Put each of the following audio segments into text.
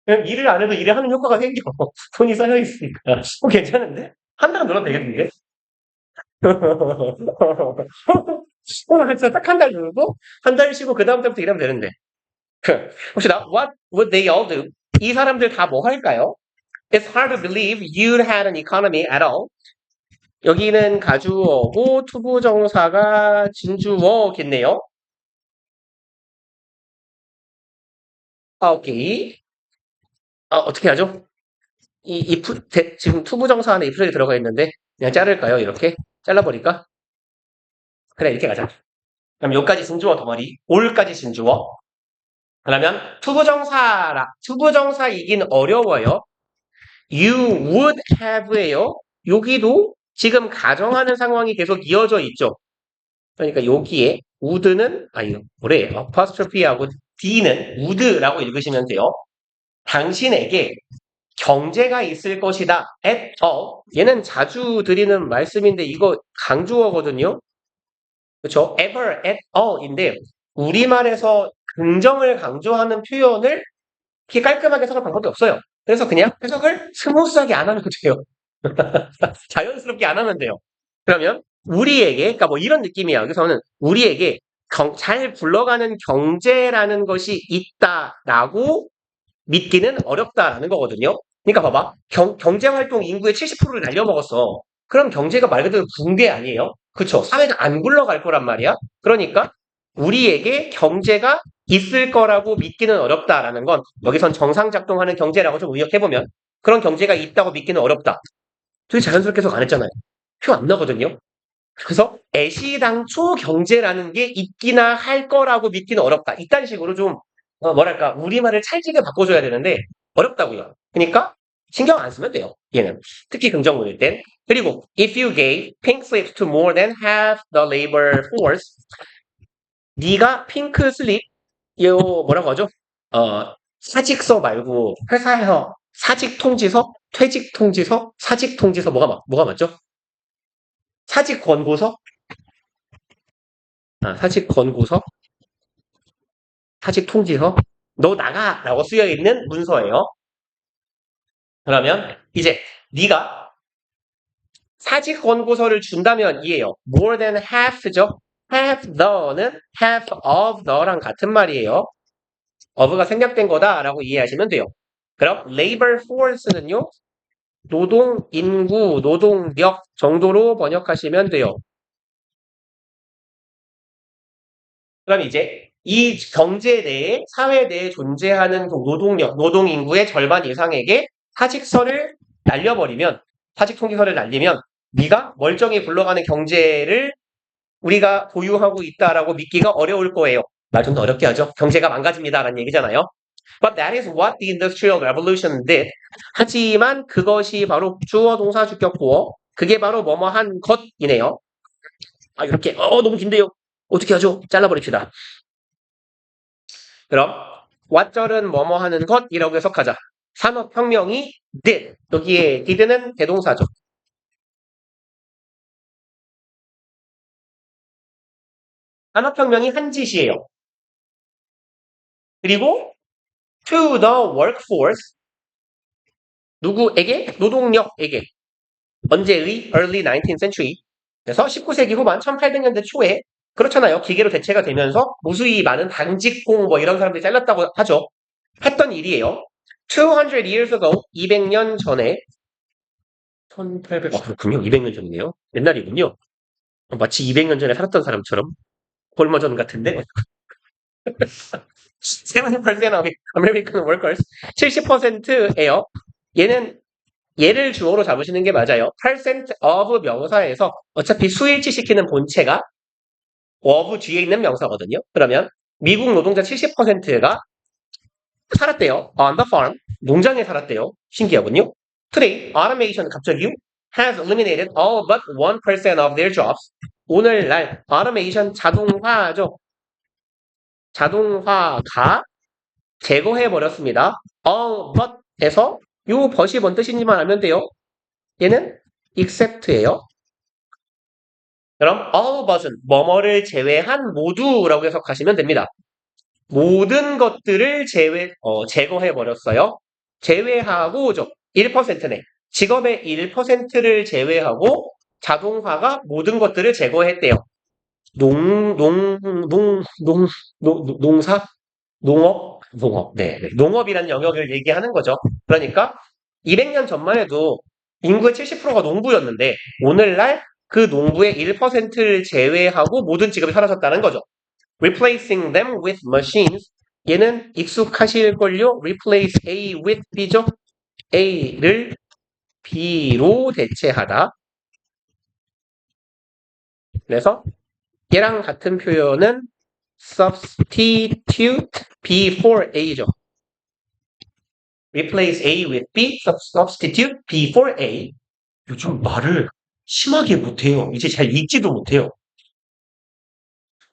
그냥 일을 안 해도 일을 하는 효과가 생겨. 돈이 쌓여 있으니까. 괜찮은데? 한 달은 놀아도 되겠는데? 진짜 딱 한 달 놀고, 한 달 쉬고, 그 다음부터 일하면 되는데. 혹시 what would they all do? 이 사람들 다 뭐 할까요? It's hard to believe you'd had an economy at all. 여기는 가주어고, 투부정사가 진주어겠네요. 오케이. 어떻게 하죠? 지금 투부정사 안에 if이 들어가 있는데, 그냥 자를까요? 이렇게? 잘라버릴까? 그래, 이렇게 가자. 그럼 여기까지 진주어 덩어리, 올까지 진주어. 그러면 투부정사이긴 어려워요. You would have예요. 여기도 지금 가정하는 상황이 계속 이어져 있죠. 그러니까 여기에 would는 뭐래? apostrophe하고 d는 would라고 읽으시면 돼요. 당신에게 경제가 있을 것이다. at all. 얘는 자주 드리는 말씀인데 이거 강조어거든요. 그렇죠? ever, at all인데 우리말에서 긍정을 강조하는 표현을 이렇게 깔끔하게 해석할 방법이 없어요. 그래서 그냥 해석을 스무스하게 안 하면 돼요. 자연스럽게 안 하면 돼요. 그러면 우리에게, 그러니까 뭐 이런 느낌이야. 여기서는 우리에게 잘 굴러가는 경제라는 것이 있다라고 믿기는 어렵다라는 거거든요. 그러니까 봐봐. 경제활동 인구의 70%를 날려먹었어. 그럼 경제가 말 그대로 붕괴 아니에요? 그쵸? 사회가 안 굴러갈 거란 말이야. 그러니까 우리에게 경제가 있을 거라고 믿기는 어렵다라는 건 여기선 정상 작동하는 경제라고 좀 의역해보면 그런 경제가 있다고 믿기는 어렵다. 되게 자연스럽게 해석 안 했잖아요. 표 안 나거든요. 그래서 애시당초 경제라는 게 있기나 할 거라고 믿기는 어렵다. 이딴 식으로 좀 뭐랄까 우리말을 찰지게 바꿔줘야 되는데 어렵다고요. 그러니까 신경 안 쓰면 돼요. 얘는 특히 긍정문일 땐. 그리고 if you gave pink slips to more than half the labor force, 네가 핑크 슬립 요 뭐라고 하죠? 사직서 말고 회사에서 사직 통지서, 퇴직 통지서, 사직 통지서 뭐가 맞죠? 사직 권고서, 사직 권고서, 사직 통지서, 너 나가라고 쓰여 있는 문서예요. 그러면 이제 네가 사직 권고서를 준다면 이에요. more than half죠. half the는 half of the랑 같은 말이에요. of가 생략된 거다라고 이해하시면 돼요. 그럼 labor force는요. 노동 인구, 노동력 정도로 번역하시면 돼요. 그럼 이제 이 경제 내에, 사회 내에 존재하는 노동력, 노동 인구의 절반 이상에게 사직서를 날려버리면, 사직 통지서를 날리면 네가 멀쩡히 굴러가는 경제를 우리가 보유하고 있다라고 믿기가 어려울 거예요. 말 좀 더 어렵게 하죠. 경제가 망가집니다라는 얘기잖아요. But that is what the Industrial Revolution did. 하지만 그것이 바로 주어, 동사, 주격, 보어. 그게 바로 뭐뭐한 것이네요. 이렇게 너무 긴데요. 어떻게 하죠? 잘라버립시다. 그럼 왓절은 뭐뭐 하는 것이라고 해석하자. 산업혁명이 did. 여기에 did는 대동사죠. 산업혁명이 한 짓이에요. 그리고 to the workforce. 누구에게? 노동력에게. 언제의? early 19th century. 그래서 19세기 후반 1800년대 초에 그렇잖아요. 기계로 대체가 되면서 무수히 많은 당직공 뭐 이런 사람들이 잘렸다고 하죠. 했던 일이에요. 200 years ago, 200년 전에 1800, 그렇군요. 200년 전이네요. 옛날이군요. 마치 200년 전에 살았던 사람처럼 얼마 전 같은데 70% of American workers 70%예요. 얘는 얘를 주어로 잡으시는 게 맞아요. percent of 명사에서 어차피 수일치시키는 본체가 of 뒤에 있는 명사거든요. 그러면 미국 노동자 70%가 살았대요. On the farm. 농장에 살았대요. 신기하군요. Today, automation 갑자기요? Has eliminated all but 1% of their jobs. 오늘날 automation 자동화죠. 자동화가 제거해버렸습니다. all but에서 요 but이 뭔 뜻인지만 알면 돼요. 얘는 except예요. 그럼 all but은 뭐뭐를 제외한 모두라고 해석하시면 됩니다. 모든 것들을 제거해버렸어요. 제외하고죠. 1%네. 직업의 1%를 제외하고 자동화가 모든 것들을 제거했대요. 농, 농, 농, 농, 농사? 농업? 농업. 네. 네. 농업이라는 영역을 얘기하는 거죠. 그러니까 200년 전만 해도 인구의 70%가 농부였는데 오늘날 그 농부의 1%를 제외하고 모든 직업이 사라졌다는 거죠. Replacing them with machines. 얘는 익숙하실걸요? Replace A with B죠? A를 B로 대체하다. 그래서 얘랑 같은 표현은 substitute B for A죠. Replace A with B, substitute B for A. 요즘 말을 심하게 못해요. 이제 잘 읽지도 못해요.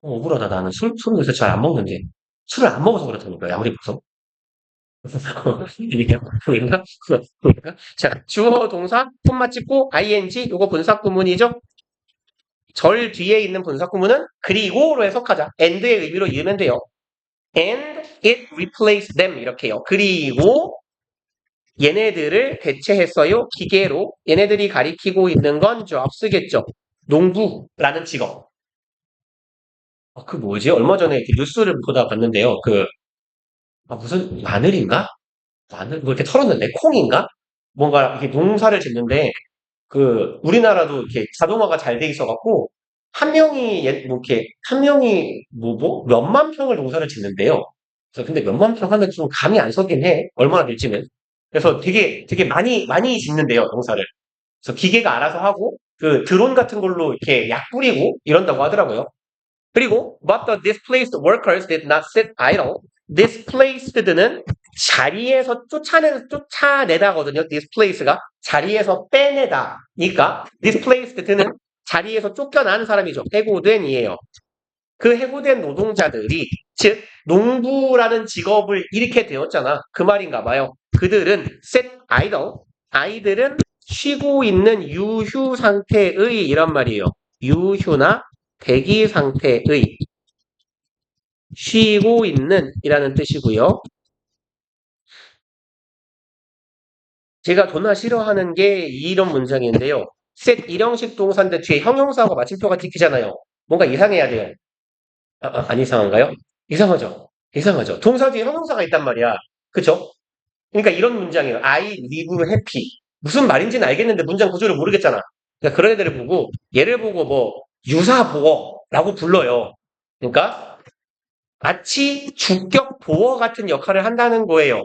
억울하다. 나는 술을 요새 잘 안 먹는데. 술을 안 먹어서 그렇다니까요. 아무리 봐서. 이게 보인가? 자, 주어, 동사, 콤마 찍고 ing, 요거 분사구문이죠? 절 뒤에 있는 분사구문은 그리고로 해석하자. and의 의미로 이으면 돼요. And it replaced them 이렇게요. 그리고 얘네들을 대체했어요. 기계로. 얘네들이 가리키고 있는 건 jobs겠죠. 농부라는 직업. 그 뭐지? 얼마 전에 이렇게 뉴스를 보다 봤는데요. 무슨 마늘인가? 마늘 뭐 이렇게 털었는데 콩인가? 뭔가 이렇게 농사를 짓는데 우리나라도 이렇게 자동화가 잘 돼 있어갖고 한 명이 뭐 이렇게 한 명이 몇만 평을 농사를 짓는데요. 그래서 근데 몇만 평 하면 좀 감이 안 서긴 해. 얼마나 될지는. 그래서 되게 많이 짓는데요, 농사를. 그래서 기계가 알아서 하고 드론 같은 걸로 이렇게 약 뿌리고 이런다고 하더라고요. 그리고 but the displaced workers did not sit idle. displaced는 자리에서 쫓아내다거든요. displace가 자리에서 빼내다니까 displaced는 자리에서 쫓겨나는 사람이죠. 해고된이에요. 그 해고된 노동자들이 즉 농부라는 직업을 잃게 되었잖아. 그 말인가 봐요. 그들은 sit idle. 아이들은 쉬고 있는 유휴 상태의 이란 말이에요. 유휴나 대기 상태의 쉬고 있는 이라는 뜻이고요. 제가 존나 싫어하는 게 이런 문장인데요. set 일형식 동사인데 뒤에 형용사하고 마침표가 찍히잖아요. 뭔가 이상해야 돼요. 안 이상한가요? 이상하죠? 이상하죠? 동사 뒤에 형용사가 있단 말이야. 그쵸? 그러니까 이런 문장이에요. I live happy. 무슨 말인지는 알겠는데 문장 구조를 모르겠잖아. 그러니까 그런 애들을 보고 얘를 보고 뭐 유사보어라고 불러요. 그러니까 마치 주격 보어 같은 역할을 한다는 거예요.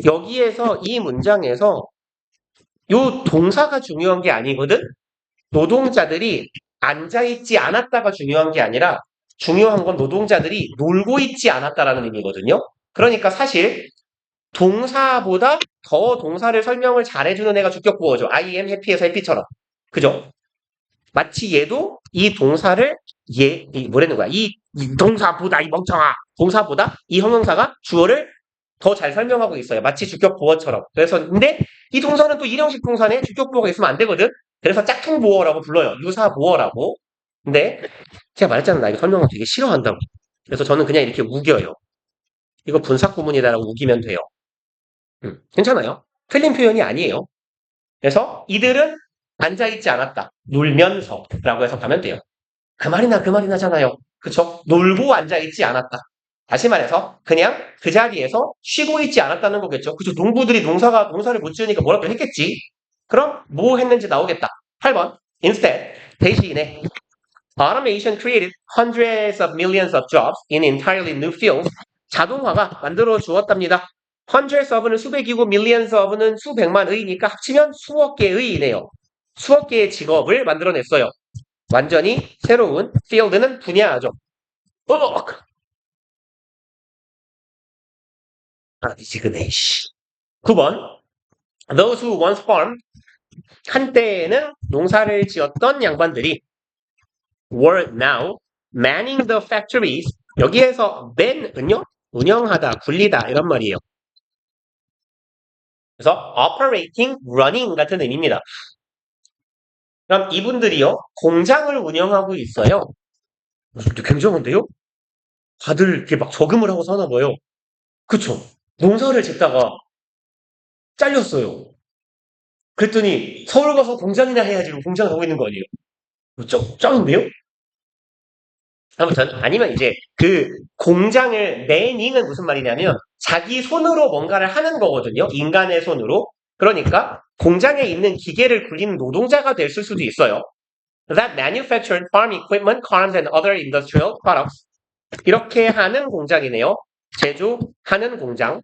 여기에서 이 문장에서 요 동사가 중요한 게 아니거든. 노동자들이 앉아있지 않았다가 중요한 게 아니라 중요한 건 노동자들이 놀고 있지 않았다라는 의미거든요. 그러니까 사실 동사보다 더 동사를 설명을 잘해주는 애가 주격 보어죠. I am happy에서 happy처럼. 그죠? 마치 얘도 이 동사를 뭐라는 거야? 이 동사보다 이 멍청아 동사보다 이 형용사가 주어를 더 잘 설명하고 있어요. 마치 주격 보어처럼. 그래서 근데 이 동사는 또 일형식 동사네 주격 보어가 있으면 안 되거든. 그래서 짝퉁 보어라고 불러요. 유사 보어라고. 근데 제가 말했잖아요. 나 이거 설명을 되게 싫어한다고. 그래서 저는 그냥 이렇게 우겨요. 이거 분사 구문이다라고 우기면 돼요. 괜찮아요. 틀린 표현이 아니에요. 그래서 이들은 앉아있지 않았다. 놀면서 라고 해석하면 돼요. 그 말이나잖아요. 그쵸? 놀고 앉아있지 않았다. 다시 말해서 그냥 그 자리에서 쉬고 있지 않았다는 거겠죠. 그쵸? 농부들이 농사를 못 지으니까 뭐라도 했겠지. 그럼 뭐 했는지 나오겠다. 8번. Instead, 대신에 Automation created hundreds of millions of jobs in entirely new fields. 자동화가 만들어 주었답니다. hundreds of는 수백이고 millions of는 수백만의니까 합치면 수억 개의이네요. 수억 개의 직업을 만들어냈어요. 완전히 새로운 field는 분야죠. 미치겠네. 9번. Those who once farmed. 한때에는 농사를 지었던 양반들이 were now manning the factories. 여기에서 man은요, 운영하다, 굴리다 이런 말이에요. 그래서 operating, running 같은 의미입니다. 그럼 이분들이요, 공장을 운영하고 있어요. 굉장한데요? 다들 이렇게 막 저금을 하고 사나 봐요. 그쵸? 농사를 짓다가 잘렸어요. 그랬더니 서울 가서 공장이나 해야지 공장 가고 있는 거 아니에요? 짱인데요? 아무튼 아니면 이제 그 공장을 매닝은 무슨 말이냐면 자기 손으로 뭔가를 하는 거거든요. 인간의 손으로. 그러니까 공장에 있는 기계를 굴리는 노동자가 됐을 수도 있어요. That manufactured farm equipment, farms and other industrial products. 이렇게 하는 공장이네요. 제조하는 공장.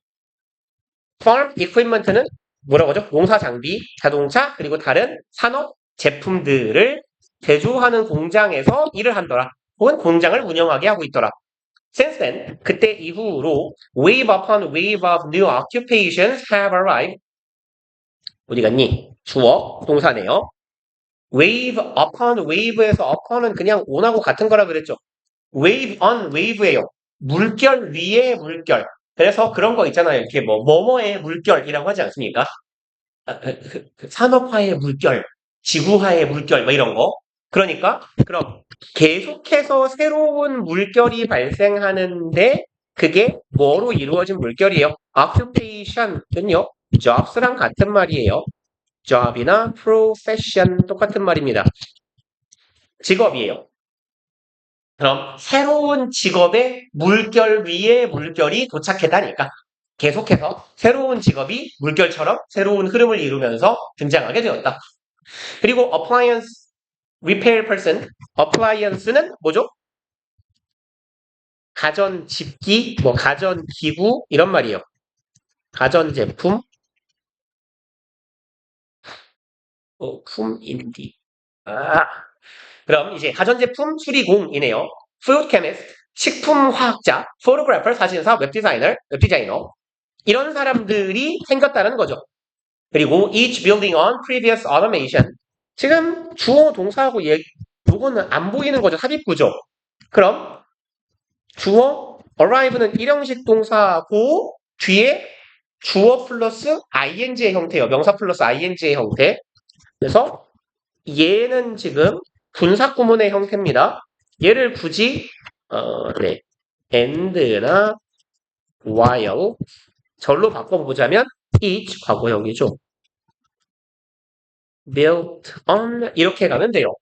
farm equipment는 뭐라고 하죠? 농사 장비, 자동차, 그리고 다른 산업 제품들을 제조하는 공장에서 일을 한더라. 혹은 공장을 운영하게 하고 있더라. Since then, 그때 이후로 wave upon wave of new occupations have arrived. 어디 갔니? 주어, 동사네요. wave upon wave에서 upon은 그냥 on하고 같은 거라 그랬죠. wave on wave예요. 물결 위에 물결. 그래서 그런 거 있잖아요. 이렇게 뭐뭐의 물결이라고 하지 않습니까? 산업화의 물결, 지구화의 물결, 뭐 이런 거. 그러니까, 그럼 계속해서 새로운 물결이 발생하는데, 그게 뭐로 이루어진 물결이에요? occupation은요, jobs랑 같은 말이에요. job이나 profession 똑같은 말입니다. 직업이에요. 그럼 새로운 직업의 물결 위에 물결이 도착했다니까. 계속해서 새로운 직업이 물결처럼 새로운 흐름을 이루면서 등장하게 되었다. 그리고 appliance repair person, appliance는 뭐죠? 가전집기, 뭐 가전기구 이런 말이에요. 가전제품, 품인디. 그럼 이제 가전제품 수리공이네요. food chemist, 식품화학자, photographer, 사진사, 웹디자이너 이런 사람들이 생겼다는 거죠. 그리고 each building on previous automation. 지금 주어 동사하고 요거는 안 보이는 거죠. 삽입구죠. 그럼 주어 arrive는 일형식 동사고 뒤에 주어 플러스 ing의 형태예요. 명사 플러스 ing의 형태. 그래서 얘는 지금 분사 구문의 형태입니다. 얘를 굳이 네. and나 while 절로 바꿔보자면 each 과거형이죠. built on 이렇게 가면 돼요.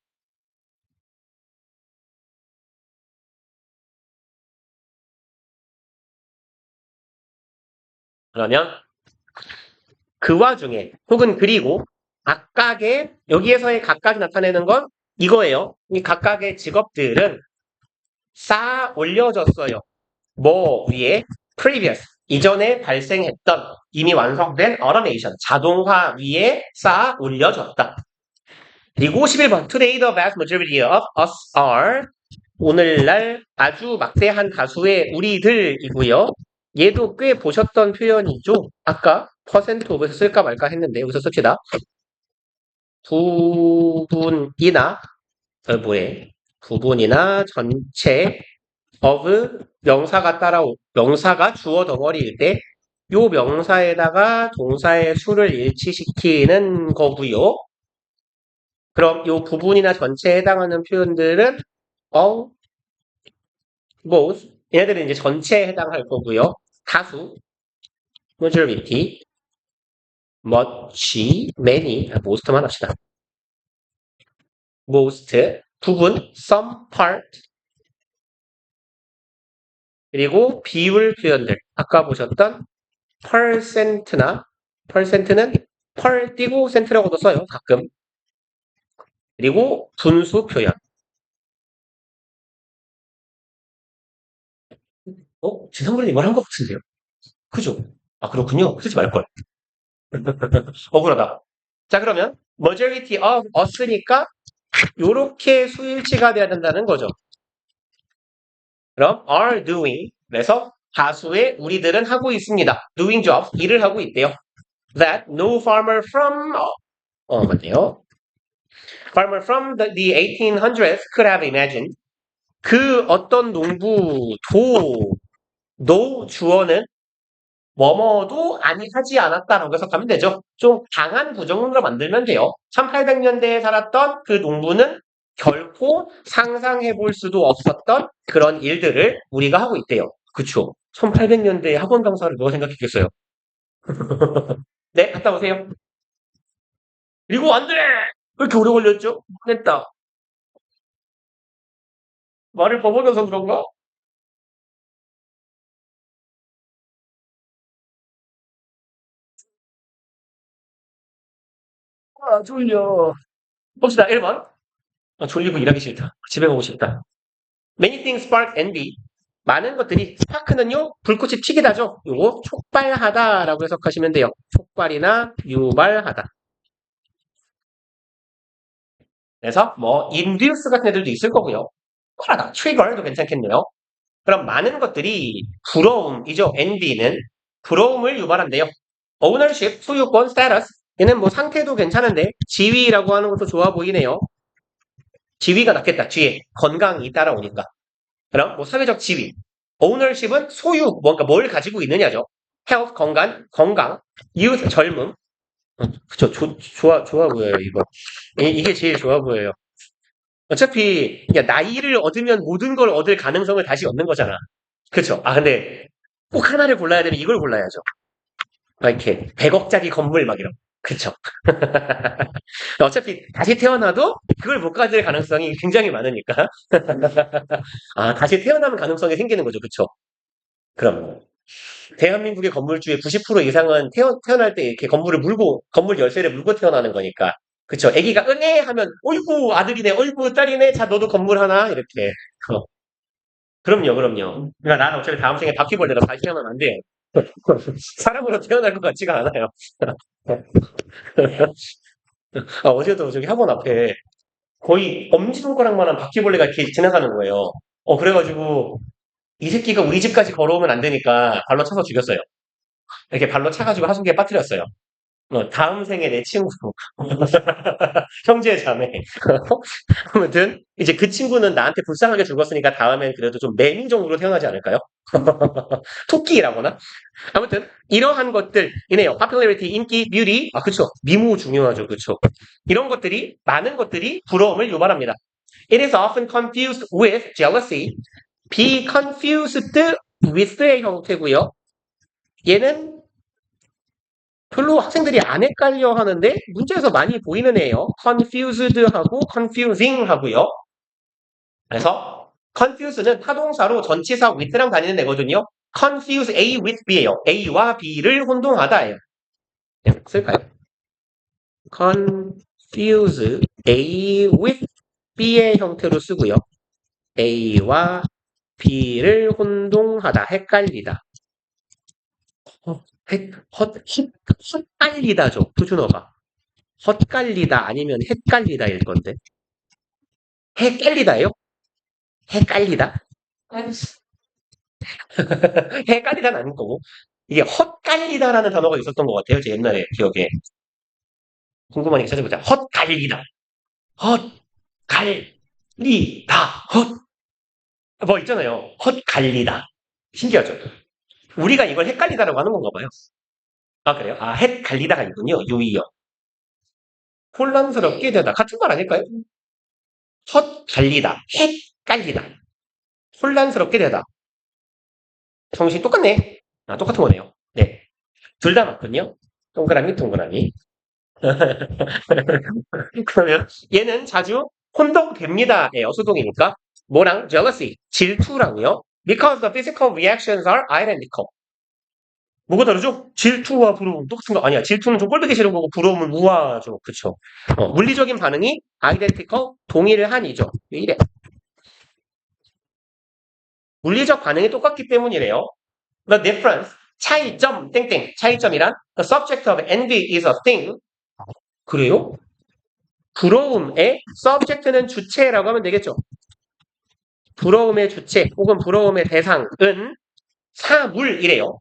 그러면 그 와중에 혹은 그리고 각각의 여기에서의 각각이 나타내는 건 이거예요. 이 각각의 직업들은 쌓아 올려졌어요. 뭐 위에 previous 이전에 발생했던 이미 완성된 automation 자동화 위에 쌓아 올려졌다. 그리고 11번 Today the vast majority of us are 오늘날 아주 막대한 다수의 우리들이고요. 얘도 꽤 보셨던 표현이죠. 아까 퍼센트 오브에서 쓸까 말까 했는데 여기서 씁시다. 부분이나 부분이나 전체 of 명사가 주어 덩어리일 때 요 명사에다가 동사의 수를 일치시키는 거고요. 그럼 요 부분이나 전체에 해당하는 표현들은 all, both 얘네들은 이제 전체에 해당할 거고요. 다수, majority, much, many, most만 합시다. most, 부분, some, part, 그리고 비율 표현들. 아까 보셨던 percent는 per 띄고 센트라고도 써요. 가끔. 그리고 분수 표현. 지상렬이 말한 것 같은데요. 그죠? 아, 그렇군요. 쓰지 말걸. 억울하다. 자, 그러면 majority of us니까 요렇게 수일치가 돼야 된다는 거죠. 그럼 are doing 그래서 다수의 우리들은 하고 있습니다. doing jobs 일을 하고 있대요. That no farmer from 맞네요. Farmer from the 1800s could have imagined 그 어떤 농부도 주어는 뭐뭐도 아니 하지 않았다라고 해석하면 되죠. 좀 강한 부정문으로 만들면 돼요. 1800년대에 살았던 그 농부는 결코 상상해 볼 수도 없었던 그런 일들을 우리가 하고 있대요. 그쵸? 1800년대에 학원 강사를 누가 생각했겠어요? 네, 갔다 오세요. 그리고 안 돼! 왜 이렇게 오래 걸렸죠? 했다. 말을 버벅여서 그런가? 아, 졸려. 봅시다, 1번. 아, 졸리고 일하기 싫다. 집에 가고 싶다. Many things spark envy. 많은 것들이, 스파크는요, 불꽃이 튀기다죠. 요거, 촉발하다라고 해석하시면 돼요. 촉발이나 유발하다. 그래서 뭐 induce 같은 애들도 있을 거고요. 촉발하다, trigger도 괜찮겠네요. 그럼 많은 것들이 부러움이죠. envy는 부러움을 유발한대요. ownership, 소유권, status. 얘는 뭐 상태도 괜찮은데 지위라고 하는 것도 좋아 보이네요. 지위가 낫겠다. 뒤에 건강이 따라오니까. 그럼 뭐 사회적 지위. ownership은 소유, 뭔가 뭘 가지고 있느냐죠. health, 건강, youth, 젊음. 그쵸. 좋아 보여요, 이거. 이게 제일 좋아 보여요. 어차피 나이를 얻으면 모든 걸 얻을 가능성을 다시 얻는 거잖아. 그쵸? 아, 근데 꼭 하나를 골라야 되면 이걸 골라야죠. 막 이렇게 100억짜리 건물 막 이런. 그쵸? 어차피 다시 태어나도 그걸 못 가질 가능성이 굉장히 많으니까. 아, 다시 태어나면 가능성이 생기는 거죠. 그쵸? 그럼 대한민국의 건물주의 90% 이상은 태어날 때 이렇게 건물 열쇠를 물고 태어나는 거니까. 그쵸? 아기가 은혜 하면, 어이구, 아들이네, 어이구, 딸이네, 자, 너도 건물 하나? 이렇게. 어, 그럼요. 그러니까 나는 어차피 다음 생에 바퀴벌레로 다시 태어나면 안 돼요. 사람으로 태어날 것 같지가 않아요. 아, 어제도 저기 학원 앞에 거의 엄지손가락만한 바퀴벌레가 이렇게 지나가는 거예요. 그래가지고 이 새끼가 우리 집까지 걸어오면 안 되니까 발로 차서 죽였어요. 이렇게 발로 차가지고 하수구에 빠뜨렸어요. 다음 생에 내 친구. 형제 자매. 아무튼, 이제 그 친구는 나한테 불쌍하게 죽었으니까 다음엔 그래도 좀 매미종으로 태어나지 않을까요? 토끼라거나? 아무튼, 이러한 것들이네요. popularity, 인기, beauty. 아, 그쵸. 미모 중요하죠. 그쵸. 이런 것들이, 많은 것들이 부러움을 유발합니다. It is often confused with jealousy. be confused with의 형태고요. 얘는 별로 학생들이 안 헷갈려 하는데 문제에서 많이 보이는 애예요. confused하고 confusing 하고요. 그래서 confuse는 타동사로 전치사 with랑 다니는 애거든요. confuse A with B예요. A와 B를 혼동하다예요. 그냥 쓸까요? confuse A with B의 형태로 쓰고요. A와 B를 혼동하다, 헷갈리다. 헛갈리다죠. 표준어가. 헛갈리다 아니면 헷갈리다일 건데. 헷갈리다예요? 헷갈리다? 헷갈리다는 아닐 거고. 이게 헛갈리다라는 단어가 있었던 것 같아요. 제 옛날에 기억에. 궁금하니까 찾아보자. 헛갈리다. 헛갈리다. 뭐 있잖아요. 헛갈리다. 신기하죠? 우리가 이걸 헷갈리다라고 하는 건가 봐요. 아, 그래요? 아, 헷갈리다가 있군요. 유의어. 혼란스럽게 되다. 같은 말 아닐까요? 헛갈리다. 헷갈리다. 혼란스럽게 되다. 정신 똑같네. 아, 똑같은 거네요. 네. 둘 다 맞군요. 동그라미. 그러면 얘는 자주 혼동됩니다예요. 수동이니까. 뭐랑 jealousy, 질투랑요. Because the physical reactions are identical. 뭐가 다르죠? 질투와 부러움 똑같은 거 아니야. 질투는 좀 꼴보기 싫은 거고 부러움은 우아하죠. 그쵸? 물리적인 반응이 identical, 동일한이죠. 왜 이래? 물리적 반응이 똑같기 때문이래요. The difference, 차이점, 땡땡, 차이점이란 the subject of envy is a thing. 그래요? 부러움의 subject는 주체라고 하면 되겠죠. 부러움의 주체 혹은 부러움의 대상은 사물이래요.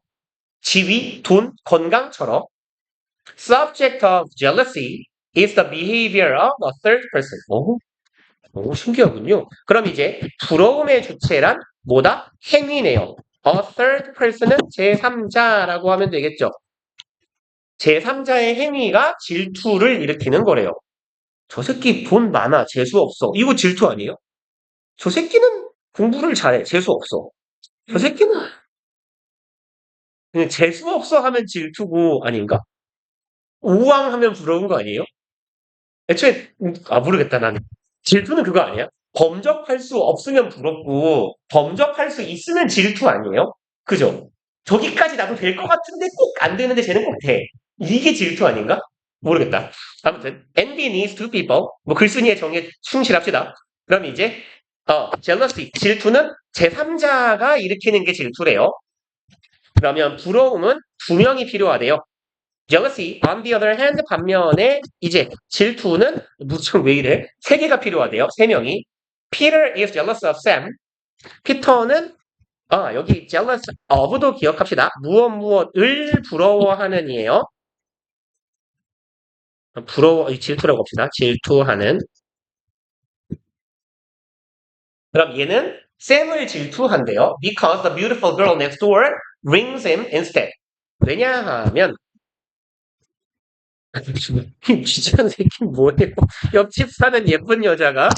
지위, 돈, 건강처럼. Subject of jealousy is the behavior of a third person. 오, 신기하군요. 그럼 이제 부러움의 주체란 뭐다? 행위네요. A third person은 제3자라고 하면 되겠죠. 제3자의 행위가 질투를 일으키는 거래요. 저 새끼 돈 많아, 재수 없어. 이거 질투 아니에요? 저 새끼는 공부를 잘해, 재수 없어. 저 새끼는 그냥 재수 없어 하면 질투고 아닌가? 우왕하면 부러운 거 아니에요? 애초에 모르겠다 나는. 질투는 그거 아니야? 범접할 수 없으면 부럽고 범접할 수 있으면 질투 아니에요? 그죠? 저기까지 나도 될 것 같은데 꼭 안 되는데 쟤는 꼭 돼. 이게 질투 아닌가? 모르겠다. 아무튼 envy needs two people. 뭐 글쓴이의 정의에 충실합시다. 그럼 이제 jealousy 질투는 제3자가 일으키는 게 질투래요. 그러면 부러움은 두 명이 필요하대요. jealousy, on the other hand, 반면에 이제 질투는 무슨 왜 이래? 세 개가 필요하대요. 세 명이. Peter is jealous of Sam. 피터는 여기 jealous of도 기억합시다. 무엇을 부러워하는이에요. 질투라고 봅시다. 질투하는. 그럼 얘는 샘을 질투한대요. Because the beautiful girl next door rings him instead. 왜냐하면 이 귀찮은 새끼는 뭐예요? 옆집 사는 예쁜 여자가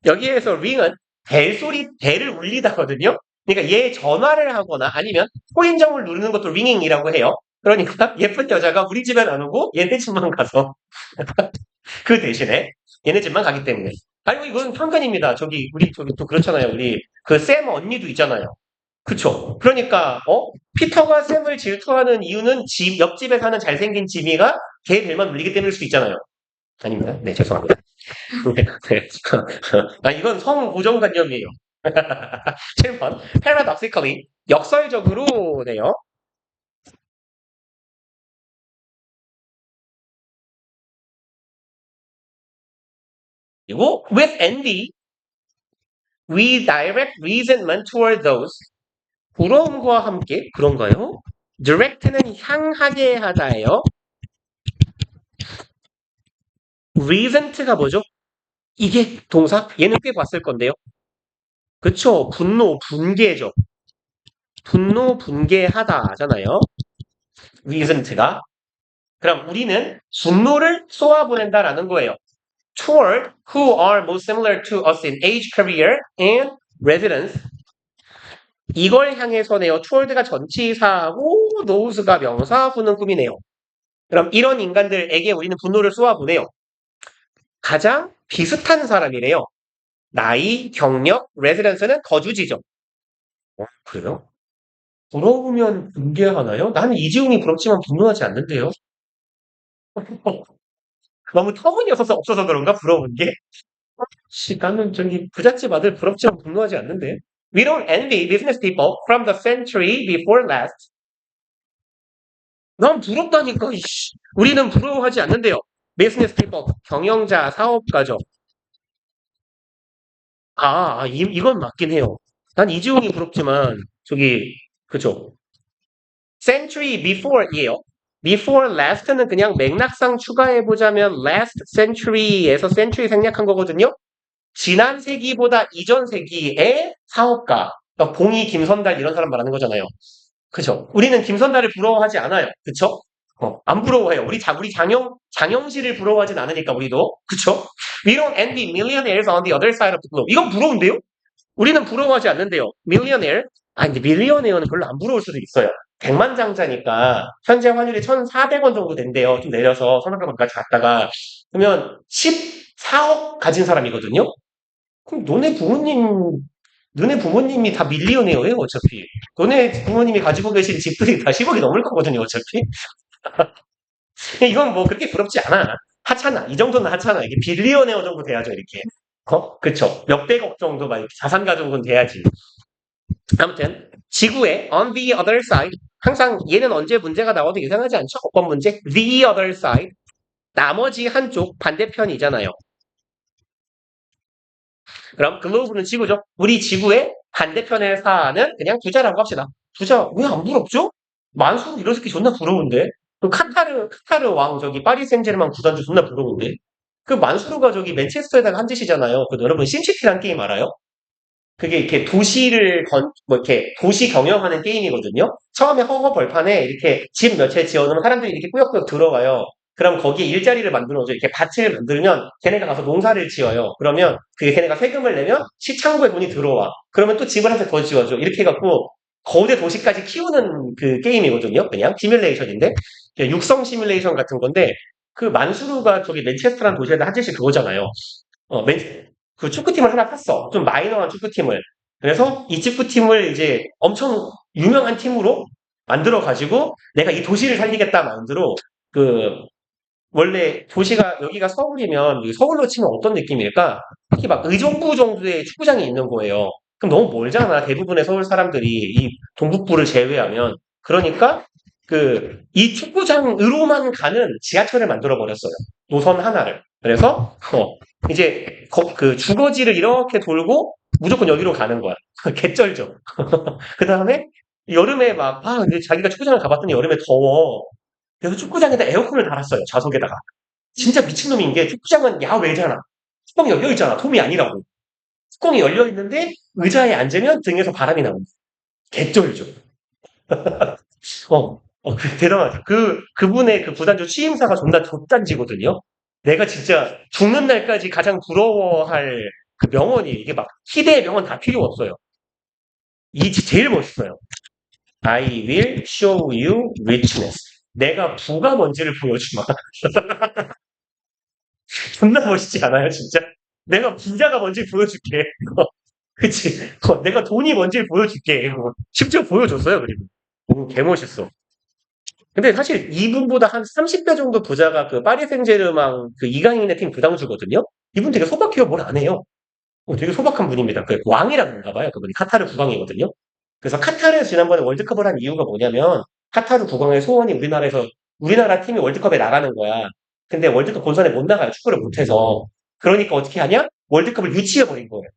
여기에서 ring은 벨을 울리다거든요. 그러니까 얘 전화를 하거나 아니면 코인점을 누르는 것도 링잉이라고 해요. 그러니까 예쁜 여자가 우리 집엔 안 오고 얘네 집만 가서 그 대신에 얘네 집만 가기 때문에. 아이고 이건 편견입니다. 우리 또 그렇잖아요. 우리 그 샘 언니도 있잖아요. 그쵸? 그러니까 피터가 샘을 질투하는 이유는 옆집에 사는 잘생긴 지미가 걔 벨만 울리기 때문일 수도 있잖아요. 아닙니다. 네, 죄송합니다. 네, 네. 이건 성고정관념이에요. 7번. paradoxically, 역설적으로네요. 그리고 with envy, we direct resentment toward those. 부러움과 함께 그런가요? direct는 향하게 하다예요. resent가 뭐죠? 이게 동사? 얘는 꽤 봤을 건데요. 그쵸? 분노, 분개죠. 분노, 분개하다잖아요. resent가. 그럼 우리는 분노를 쏘아보낸다라는 거예요. Toward who are most similar to us in age, career, and residence. 이걸 향해서네요. toward가 전치사하고 nose가 명사, who는 꿈이네요. 그럼 이런 인간들에게 우리는 분노를 쏘아보내요. 가장 비슷한 사람이래요. 나이, 경력, residence는 거주지죠. 그래요? 부러우면 분개하나요? 나는 이지훈이 부럽지만 분노하지 않는데요. 너무 없어서 그런가? 부러운 게? 나는 저기 부잣집 아들 부럽지만 분노하지 않는데. We don't envy business people from the century before last. 난 부럽다니까. 이씨. 우리는 부러워하지 않는데요. business people 경영자, 사업가죠. 이건 맞긴 해요. 난 이지훈이 부럽지만 그죠. century before이에요. before last는 그냥 맥락상 추가해보자면 last century에서 century 생략한 거거든요. 지난 세기보다 이전 세기의 사업가, 그러니까 봉이, 김선달 이런 사람 말하는 거잖아요. 그죠? 우리는 김선달을 부러워하지 않아요. 그쵸? 안 부러워해요. 우리 장영실을 부러워하진 않으니까 우리도. 그쵸? We don't envy millionaires on the other side of the globe. 이건 부러운데요? 우리는 부러워하지 않는데요. millionaire? 근데 millionaire는 별로 안 부러울 수도 있어요. 백만장자니까 현재 환율이 1,400원 정도 된대요. 좀 내려서 서울까지 갔다가 그러면 14억 가진 사람이거든요. 그럼 너네 부모님이 다 밀리언웨어예요, 어차피. 너네 부모님이 가지고 계신 집들이 다 10억이 넘을 거거든요, 어차피. 이건 뭐 그렇게 부럽지 않아. 하찮아. 이 정도는 하찮아. 이게 빌리언웨어 정도 돼야죠, 이렇게. 그쵸. 몇백억 정도 막 이렇게 자산 가족은 돼야지. 아무튼, 지구의 on the other side. 항상 얘는 언제 문제가 나와도 이상하지 않죠? 어떤 문제? the other side. 나머지 한쪽 반대편이잖아요. 그럼 글로브는 지구죠. 우리 지구의 반대편에 사는 그냥 부자라고 합시다. 부자 왜 안 부럽죠? 만수르 이런 새끼 존나 부러운데. 그 카타르 왕 파리 생제르맹 구단주 존나 부러운데. 그 만수르가 맨체스터에다가 한 짓이잖아요. 그 여러분 심시티란 게임 알아요? 그게 이렇게 이렇게 도시 경영하는 게임이거든요. 처음에 허허 벌판에 이렇게 집 몇 채 지어놓으면 사람들이 이렇게 꾸역꾸역 들어가요. 그럼 거기에 일자리를 만들어줘. 이렇게 밭을 만들면 걔네가 가서 농사를 지어요. 그러면 걔네가 세금을 내면 시창고에 돈이 들어와. 그러면 또 집을 한 채 더 지어줘. 이렇게 해갖고 거대 도시까지 키우는 그 게임이거든요. 그냥 시뮬레이션인데 육성 시뮬레이션 같은 건데 그 만수르가 저기 맨체스터라는 도시에다 한 짓이 그거잖아요. 그 축구팀을 하나 샀어. 좀 마이너한 축구팀을. 그래서 이 축구팀을 이제 엄청 유명한 팀으로 만들어가지고 내가 이 도시를 살리겠다 마인드로 그 원래 도시가 여기가 서울이면 서울로 치면 어떤 느낌일까? 특히 막 의정부 정도의 축구장이 있는 거예요. 그럼 너무 멀잖아. 대부분의 서울 사람들이 이 동북부를 제외하면. 그러니까 그 이 축구장으로만 가는 지하철을 만들어 버렸어요. 노선 하나를. 그래서 이제 그 주거지를 이렇게 돌고 무조건 여기로 가는 거야. 개쩔죠. 그 다음에 여름에 막 근데 자기가 축구장을 가봤더니 여름에 더워. 그래서 축구장에다 에어컨을 달았어요. 좌석에다가. 진짜 미친놈인 게 축구장은 야외잖아. 뚜껑이 열려있잖아. 톰이 아니라고. 뚜껑이 열려있는데 의자에 앉으면 등에서 바람이 나온다. 개쩔죠. 대단하죠. 그분의 그 구단주 취임사가 존나 좆단지거든요. 내가 진짜 죽는 날까지 가장 부러워할 그 명언이 이게 막 희대의 명언 다 필요 없어요. 이 제일 멋있어요. I will show you richness. 내가 부가 뭔지를 보여주마. 존나 멋있지 않아요, 진짜? 내가 부자가 뭔지 보여줄게. 그치? 내가 돈이 뭔지 보여줄게. 심지어 보여줬어요, 그리고. 개멋있어. 근데 사실 이분보다 한 30배 정도 부자가 그 파리 생제르맹 그 이강인의 팀 부당주거든요? 이분 되게 소박해요, 뭘 안 해요. 되게 소박한 분입니다. 그 왕이라는가 봐요, 그분이. 카타르 국왕이거든요? 그래서 카타르에서 지난번에 월드컵을 한 이유가 뭐냐면, 카타르 국왕의 소원이 우리나라 팀이 월드컵에 나가는 거야. 근데 월드컵 본선에 못 나가요, 축구를 못해서. 그러니까 어떻게 하냐? 월드컵을 유치해버린 거예요.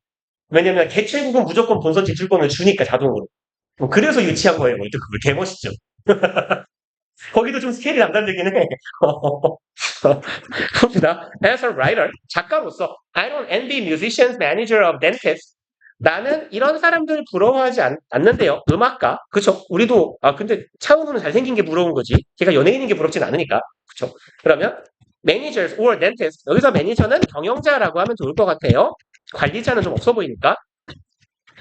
왜냐면 개최국은 무조건 본선 진출권을 주니까 자동으로. 그래서 유치한 거예요, 월드컵을. 개멋있죠. 거기도 좀 스케일이 남다르긴 해. 봅시다. As a writer, 작가로서 I don't envy musicians, manager of dentists. 나는 이런 사람들 부러워하지 않는데요. 음악가. 그쵸? 우리도 근데 차은우는 잘생긴 게 부러운 거지. 걔가 연예인인 게 부럽진 않으니까. 그쵸? 그러면 managers or dentists. 여기서 매니저는 경영자라고 하면 좋을 것 같아요. 관리자는 좀 없어 보이니까.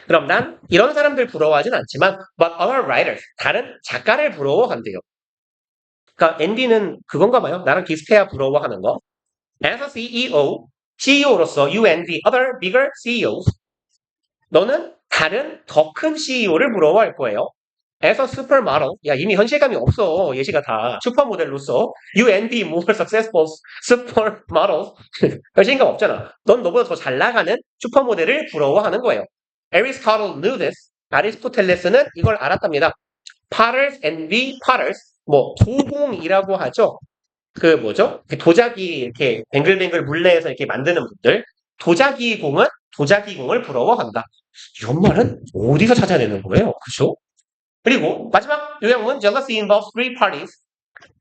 그럼 난 이런 사람들 부러워하진 않지만 but other writers. 다른 작가를 부러워한대요. 그러니까 엔비는 그건가 봐요. 나랑 비슷해야 부러워하는 거. As a CEO, CEO로서 you envy other bigger CEOs. 너는 다른 더 큰 CEO를 부러워할 거예요. As a supermodel, 야 이미 현실감이 없어. 예시가 다 슈퍼모델로서 you envy more successful supermodels. 현실감 없잖아. 넌 너보다 더 잘 나가는 슈퍼모델을 부러워하는 거예요. Aristotle knew this. 아리스토텔레스는 이걸 알았답니다. Potters envy potters. 도공이라고 하죠. 그 뭐죠? 도자기 이렇게 뱅글뱅글 물레에서 이렇게 만드는 분들. 도자기공을 부러워한다. 이런 말은 어디서 찾아내는 거예요? 그죠? 그리고 마지막 요약문 jealousy involves three parties.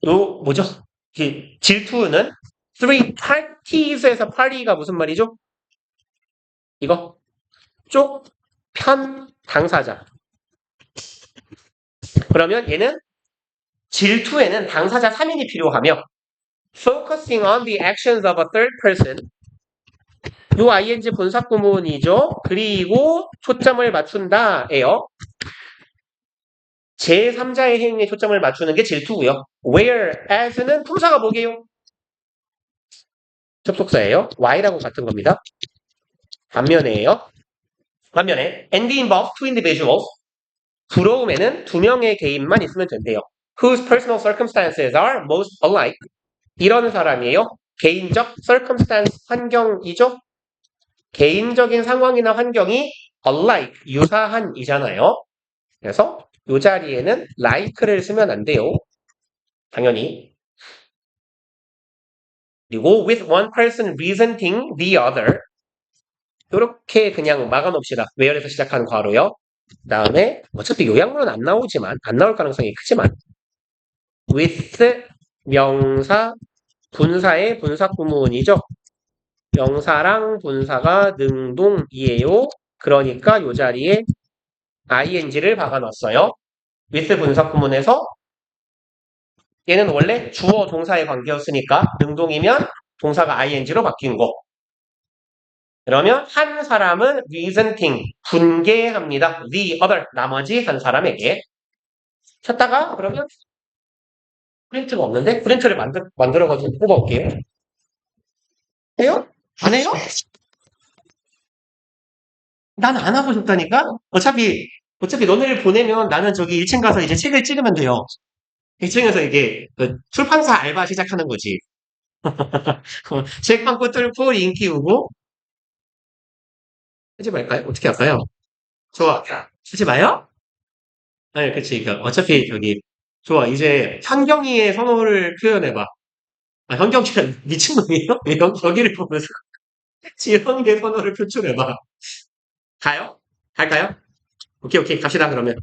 요 뭐죠? 질투는 three parties에서 party가 무슨 말이죠? 이거 쪽, 편, 당사자. 그러면 얘는 질투에는 당사자 3인이 필요하며 focusing on the actions of a third person 요 ing 본사구문이죠. 그리고 초점을 맞춘다예요. 제3자의 행위에 초점을 맞추는 게 질투고요. whereas는 품사가 뭐게요? 접속사예요. y라고 같은 겁니다. 반면에 envy involves two individuals 부러움에는 두 명의 개인만 있으면 된대요. Whose personal circumstances are most alike. 이런 사람이에요. 개인적 circumstance 환경이죠. 개인적인 상황이나 환경이 alike 유사한이잖아요. 그래서 이 자리에는 like를 쓰면 안 돼요. 당연히. 그리고 with one person resenting the other 이렇게 그냥 막아놓읍시다. where에서 시작하는 괄호요. 그 다음에 어차피 요약문은 안 나올 가능성이 크지만 with 명사 분사의 분사구문이죠. 명사랑 분사가 능동이에요. 그러니까 이 자리에 ing를 박아놨어요. with 분사구문에서 얘는 원래 주어 동사의 관계였으니까 능동이면 동사가 ing로 바뀐 거. 그러면 한 사람은 resenting, 분개합니다. the other, 나머지 한 사람에게. 찾다가 그러면 프린트가 없는데? 프린트를 만들어가지고 뽑아올게요. 해요? 안 해요? 난 안 하고 싶다니까? 어차피 너네를 보내면 나는 저기 1층 가서 이제 책을 찍으면 돼요. 1층에서 이게 그 출판사 알바 시작하는 거지. 책 한 권 뚫고 인기 오고 하지 말까요? 어떻게 할까요? 좋아. 하지 마요? 아니, 그치. 그러니까 어차피 저기 좋아. 이제 현경이의 선호를 표현해봐. 아, 현경이가 미친 놈이에요? 여기를 보면서 지현이의 선호를 표출해봐. 가요? 갈까요? 오케이, 오케이. 갑시다, 그러면.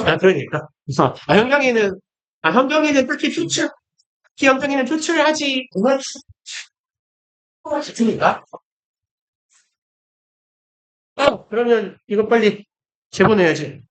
아, 그러니까. 현경이는, 현경이는 특히 현경이는 표출을 하지. 같으니까. 그러면 이거 빨리 제보내야지.